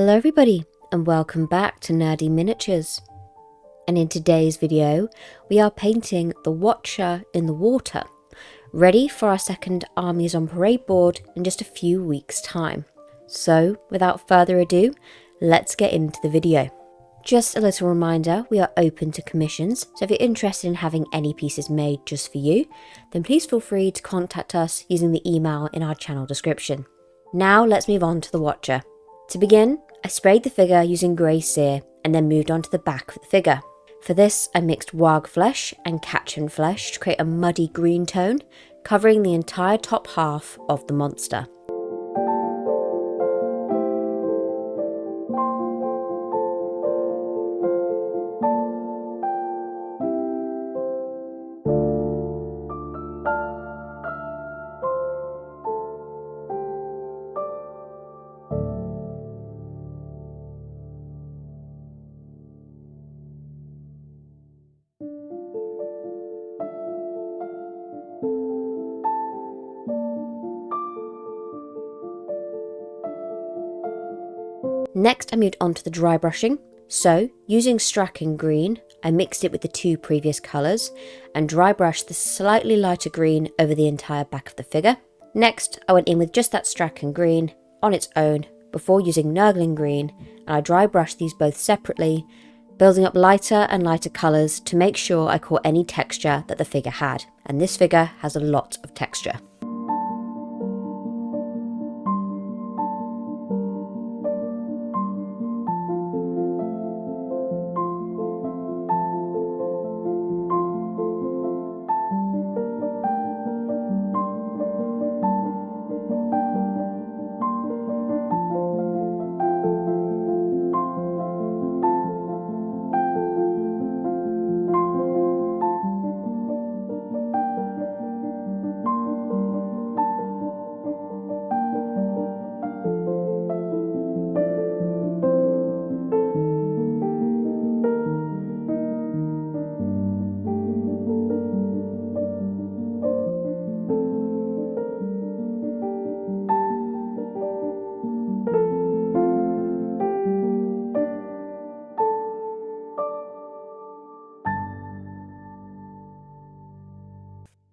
Hello everybody and welcome back to Nerdy Miniatures. And in today's video we are painting the Watcher in the water, ready for our second Armies on Parade board in just a few weeks time. So without further ado, let's get into the video. Just a little reminder, we are open to commissions, so if you're interested in having any pieces made just for you, then please feel free to contact us using the email in our channel description. Now let's move on to the Watcher. To begin, I sprayed the figure using grey cere and then moved on to the back of the figure. For this, I mixed warg flesh and Kachin flesh to create a muddy green tone, covering the entire top half of the monster. Next I moved on to the dry brushing, so using Strachan green I mixed it with the two previous colours and dry brushed the slightly lighter green over the entire back of the figure. Next I went in with just that Strachan green on its own before using Nurgling green, and I dry brushed these both separately, building up lighter and lighter colours to make sure I caught any texture that the figure had, and this figure has a lot of texture.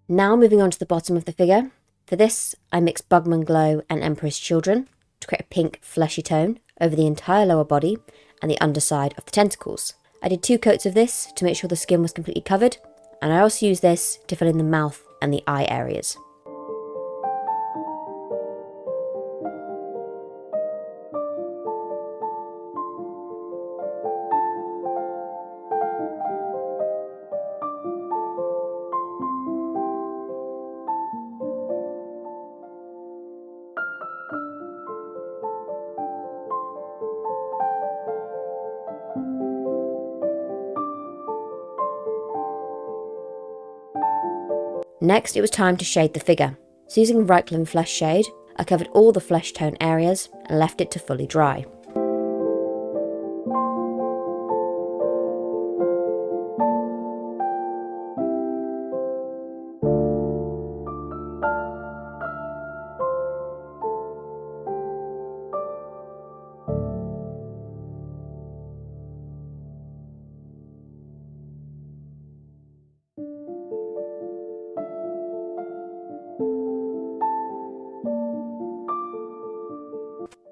Now moving on to the bottom of the figure. For this, I mixed Bugman Glow and Emperor's Children to create a pink fleshy tone over the entire lower body and the underside of the tentacles. I did 2 coats of this to make sure the skin was completely covered, and I also used this to fill in the mouth and the eye areas. Next, it was time to shade the figure. So using Reikland Flesh Shade, I covered all the flesh tone areas and left it to fully dry.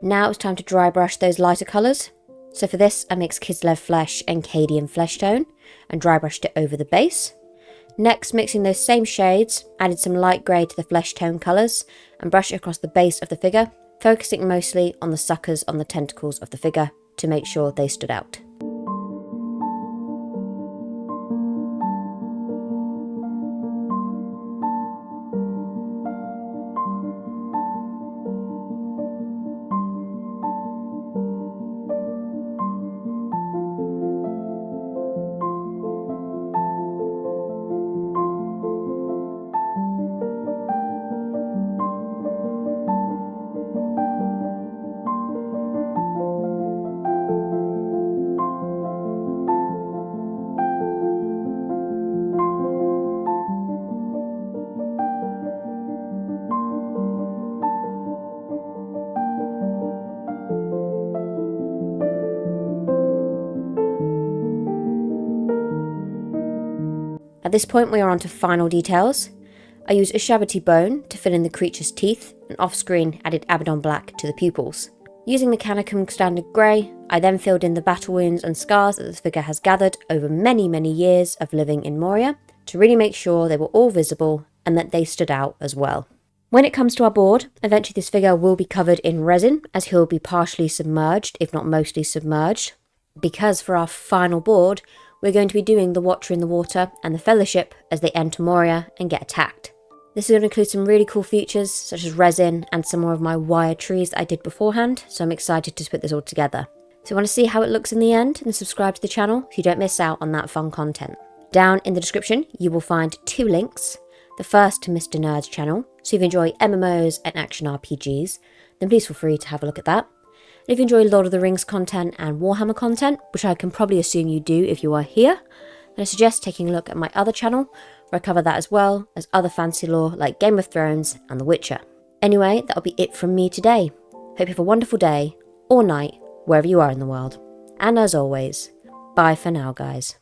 Now it's time to dry brush those lighter colours. So for this I mixed Kislev Flesh and Cadian Flesh Tone and dry brushed it over the base. Next, mixing those same shades, added some light grey to the flesh tone colours and brushed it across the base of the figure, focusing mostly on the suckers on the tentacles of the figure to make sure they stood out. At this point we are on to final details. I used a Shabati bone to fill in the creature's teeth, and off-screen added Abaddon black to the pupils. Using Mechanicum Standard Grey, I then filled in the battle wounds and scars that this figure has gathered over many years of living in Moria to really make sure they were all visible and that they stood out as well. When it comes to our board, eventually this figure will be covered in resin as he'll be partially submerged, if not mostly submerged, because for our final board, we're going to be doing the Watcher in the Water and the Fellowship as they enter Moria and get attacked. This is going to include some really cool features such as resin and some more of my wire trees that I did beforehand, so I'm excited to put this all together. So if you want to see how it looks in the end, then subscribe to the channel so you don't miss out on that fun content. Down in the description you will find 2 links. The first to Mr. Nerd's channel, so if you enjoy MMOs and action RPGs, then please feel free to have a look at that. And if you enjoy Lord of the Rings content and Warhammer content, which I can probably assume you do if you are here, then I suggest taking a look at my other channel, where I cover that as well as other fantasy lore like Game of Thrones and The Witcher. Anyway, that'll be it from me today. Hope you have a wonderful day, or night, wherever you are in the world. And as always, bye for now guys.